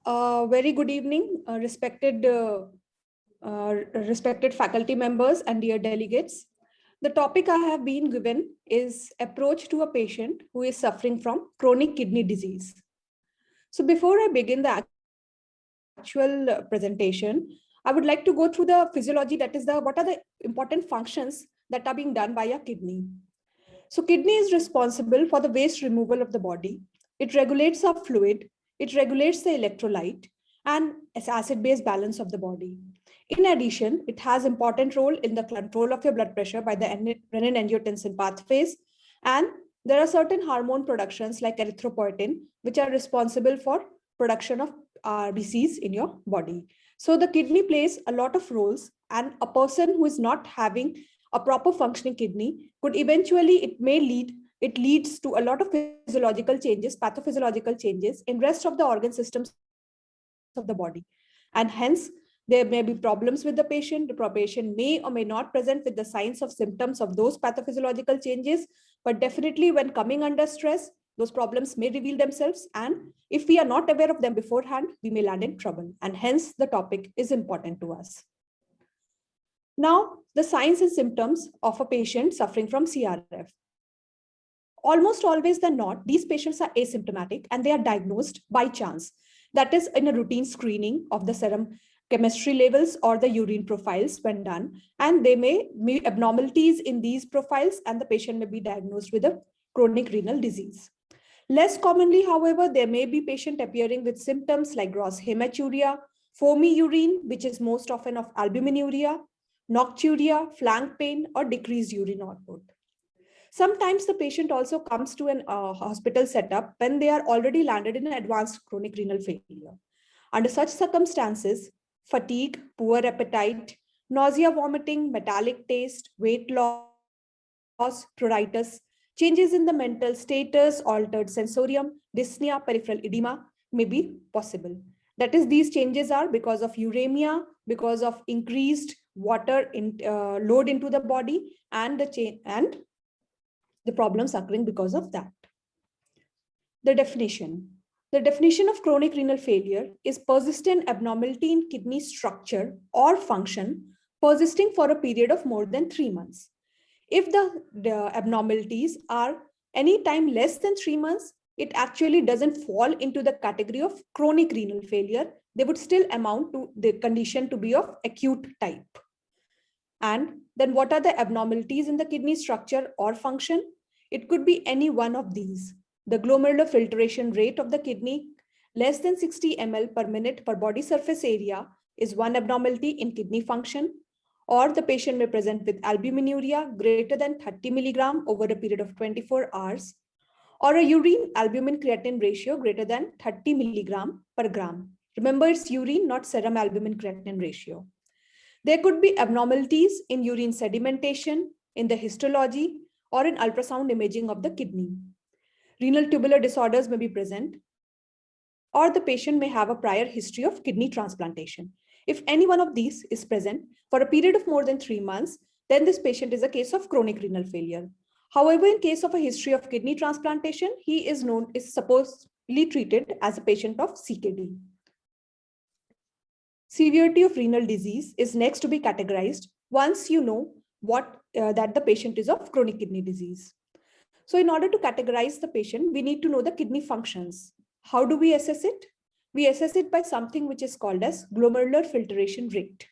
Very good evening, respected faculty members and dear delegates. The topic I have been given is approach to a patient who is suffering from chronic kidney disease. So before I begin the actual presentation, I would like to go through the physiology, that is what are the important functions that are being done by a kidney. So kidney is responsible for the waste removal of the body. It regulates our fluid, it regulates the electrolyte and acid-base balance of the body. In addition, it has important role in the control of your blood pressure by the renin-angiotensin pathways. And there are certain hormone productions like erythropoietin, which are responsible for production of RBCs in your body. So the kidney plays a lot of roles, and a person who is not having a proper functioning kidney could eventually, it leads to a lot of physiological changes, pathophysiological changes in rest of the organ systems of the body. And hence, there may be problems with the patient. The patient may or may not present with the signs of symptoms of those pathophysiological changes, but definitely when coming under stress, those problems may reveal themselves. And if we are not aware of them beforehand, we may land in trouble. And hence, the topic is important to us. Now, the signs and symptoms of a patient suffering from CRF. Almost always than not, these patients are asymptomatic and they are diagnosed by chance. That is in a routine screening of the serum chemistry levels or the urine profiles when done. And they may be abnormalities in these profiles and the patient may be diagnosed with a chronic renal disease. Less commonly, however, there may be patient appearing with symptoms like gross hematuria, foamy urine, which is most often of albuminuria, nocturia, flank pain, or decreased urine output. Sometimes the patient also comes to an hospital setup when they are already landed in an advanced chronic renal failure. Under such circumstances, fatigue, poor appetite, nausea, vomiting, metallic taste, weight loss, pruritus, changes in the mental status, altered sensorium, dyspnea, peripheral edema may be possible. That is, these changes are because of uremia, because of increased water load into the body, and the problems occurring because of that. The definition. The definition of chronic renal failure is persistent abnormality in kidney structure or function persisting for a period of more than 3 months. If the abnormalities are any time less than 3 months, it actually doesn't fall into the category of chronic renal failure. They would still amount to the condition to be of acute type. And then what are the abnormalities in the kidney structure or function? It could be any one of these. The glomerular filtration rate of the kidney less than 60 ml per minute per body surface area is one abnormality in kidney function. Or the patient may present with albuminuria greater than 30 milligram over a period of 24 hours, or a urine albumin creatinine ratio greater than 30 milligram per gram. Remember, it's urine, not serum albumin creatinine ratio. There could be abnormalities in urine sedimentation, in the histology, or in ultrasound imaging of the kidney. Renal tubular disorders may be present, or the patient may have a prior history of kidney transplantation. If any one of these is present for a period of more than 3 months, then this patient is a case of chronic renal failure. However, in case of a history of kidney transplantation, he is supposedly treated as a patient of CKD. Severity of renal disease is next to be categorized once you know that the patient is of chronic kidney disease. So in order to categorize the patient, we need to know the kidney functions. How do we assess it? We assess it by something which is called as glomerular filtration rate.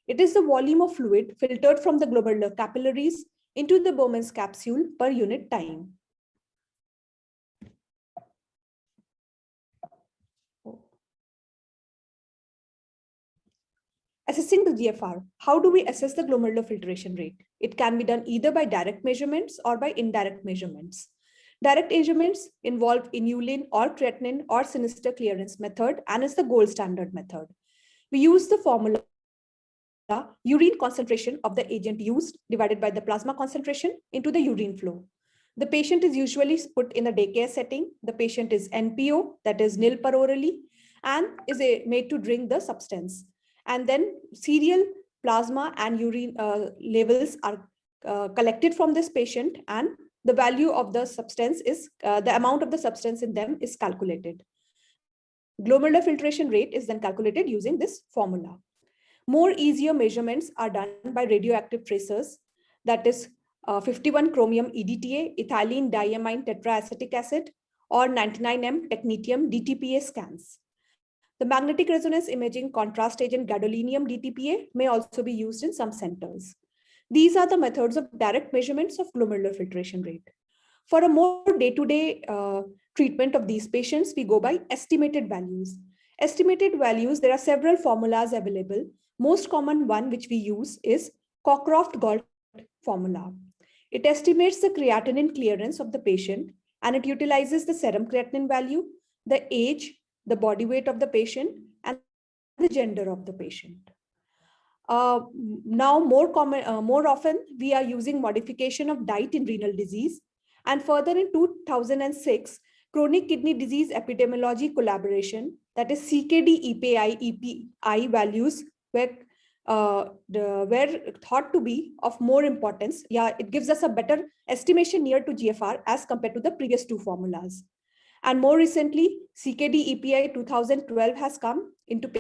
It is the volume of fluid filtered from the glomerular capillaries into the Bowman's capsule per unit time. Assessing the GFR. How do we assess the glomerular filtration rate? It can be done either by direct measurements or by indirect measurements. Direct measurements involve inulin or creatinine or sinister clearance method and is the gold standard method. We use the formula urine concentration of the agent used divided by the plasma concentration into the urine flow. The patient is usually put in the daycare setting. The patient is NPO, that is nil per orally, and is made to drink the substance. And then serial plasma and urine levels are collected from this patient, and the value of the substance is, the amount of the substance in them is calculated. Glomerular filtration rate is then calculated using this formula. More easier measurements are done by radioactive tracers, that is 51 chromium EDTA, ethylene diamine tetraacetic acid, or 99M technetium DTPA scans. The magnetic resonance imaging contrast agent gadolinium DTPA may also be used in some centers. These are the methods of direct measurements of glomerular filtration rate. For a more day-to-day treatment of these patients, we go by estimated values. Estimated values, there are several formulas available. Most common one which we use is Cockcroft-Gault formula. It estimates the creatinine clearance of the patient, and it utilizes the serum creatinine value, the age, the body weight of the patient, and the gender of the patient. Now, more often, we are using modification of diet in renal disease. And further, in 2006, Chronic Kidney Disease Epidemiology Collaboration, that is CKD-EPI values were thought to be of more importance. Yeah, it gives us a better estimation near to GFR as compared to the previous two formulas. And more recently, CKD-EPI 2012 has come into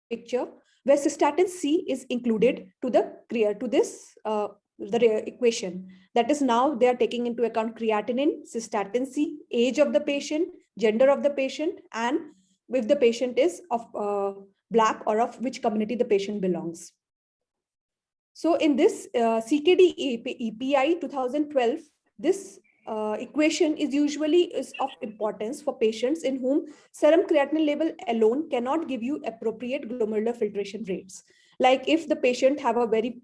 picture, where cystatin C is included to the equation. That is, now they are taking into account creatinine, cystatin C, age of the patient, gender of the patient, and if the patient is of Black or of which community the patient belongs. So in this CKD-EPI 2012, this equation is usually of importance for patients in whom serum creatinine level alone cannot give you appropriate glomerular filtration rates. Like if the patient have a very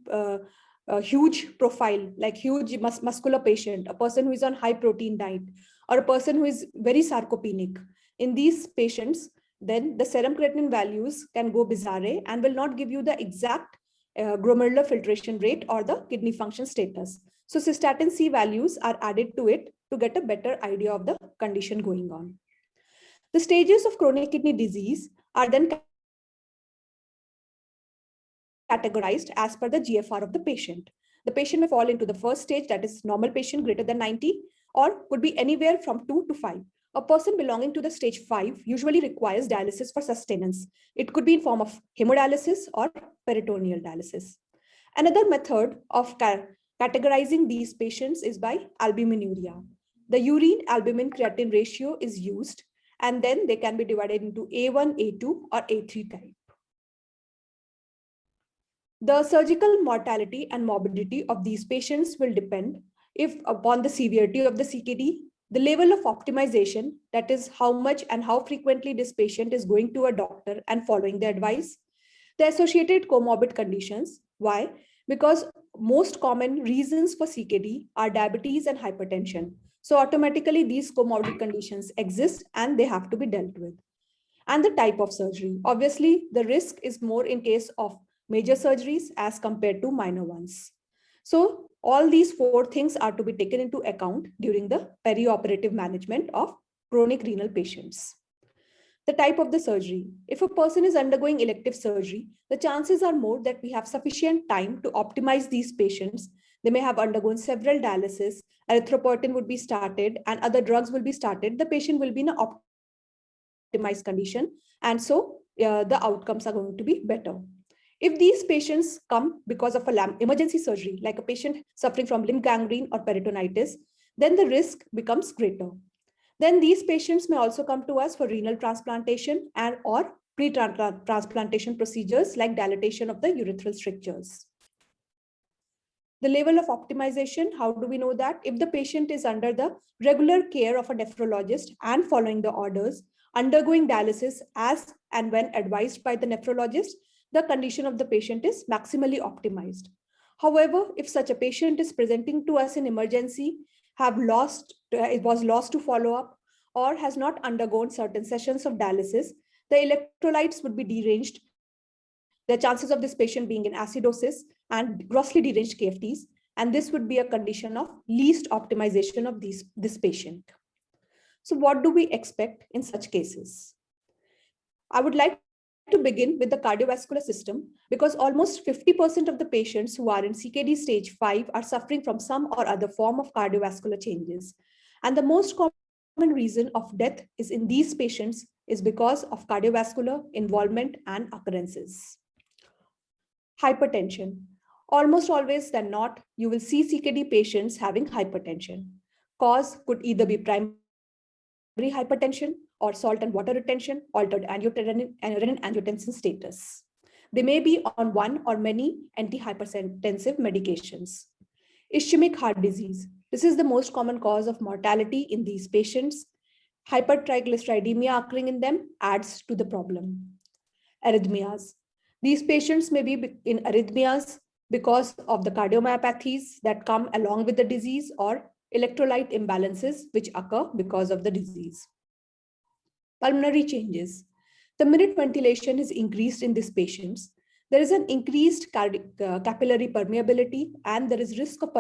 huge profile, like huge muscular patient, a person who is on high protein diet, or a person who is very sarcopenic, in these patients, then the serum creatinine values can go bizarre and will not give you the exact glomerular filtration rate or the kidney function status. So cystatin C values are added to it to get a better idea of the condition going on. The stages of chronic kidney disease are then categorized as per the GFR of the patient. The patient may fall into the first stage, that is normal patient greater than 90, or could be anywhere from 2 to 5. A person belonging to the stage 5 usually requires dialysis for sustenance. It could be in form of hemodialysis or peritoneal dialysis. Another method of categorizing these patients is by albuminuria. The urine albumin creatinine ratio is used, and then they can be divided into A1, A2, or A3 type. The surgical mortality and morbidity of these patients will depend upon the severity of the CKD, the level of optimization, that is how much and how frequently this patient is going to a doctor and following the advice, the associated comorbid conditions. Why? Because most common reasons for CKD are diabetes and hypertension. So automatically these comorbid conditions exist and they have to be dealt with. And the type of surgery. Obviously, the risk is more in case of major surgeries as compared to minor ones. So all these four things are to be taken into account during the perioperative management of chronic renal patients. The type of the surgery. If a person is undergoing elective surgery, the chances are more that we have sufficient time to optimize these patients. They may have undergone several dialysis, erythropoietin would be started, and other drugs will be started. The patient will be in an optimized condition, and so the outcomes are going to be better. If these patients come because of an emergency surgery, like a patient suffering from limb gangrene or peritonitis, then the risk becomes greater. Then these patients may also come to us for renal transplantation and or pre-transplantation procedures like dilatation of the urethral strictures. The level of optimization, how do we know that? If the patient is under the regular care of a nephrologist and following the orders, undergoing dialysis as and when advised by the nephrologist, the condition of the patient is maximally optimized. However, if such a patient is presenting to us in emergency, was lost to follow up, or has not undergone certain sessions of dialysis, the electrolytes would be deranged. The chances of this patient being in acidosis and grossly deranged KFTs, and this would be a condition of least optimization of this patient. So what do we expect in such cases? I would like to begin with the cardiovascular system, because almost 50% of the patients who are in CKD stage 5 are suffering from some or other form of cardiovascular changes. And the most common reason of death is in these patients is because of cardiovascular involvement and occurrences. Hypertension. Almost always than not, you will see CKD patients having hypertension. Cause could either be primary hypertension or salt and water retention, altered renin-angiotensin status. They may be on one or many antihypertensive medications. Ischemic heart disease. This is the most common cause of mortality in these patients. Hypertriglyceridemia occurring in them adds to the problem. Arrhythmias. These patients may be in arrhythmias because of the cardiomyopathies that come along with the disease or electrolyte imbalances which occur because of the disease. Pulmonary changes. The minute ventilation is increased in these patients, there is an increased capillary permeability and there is risk of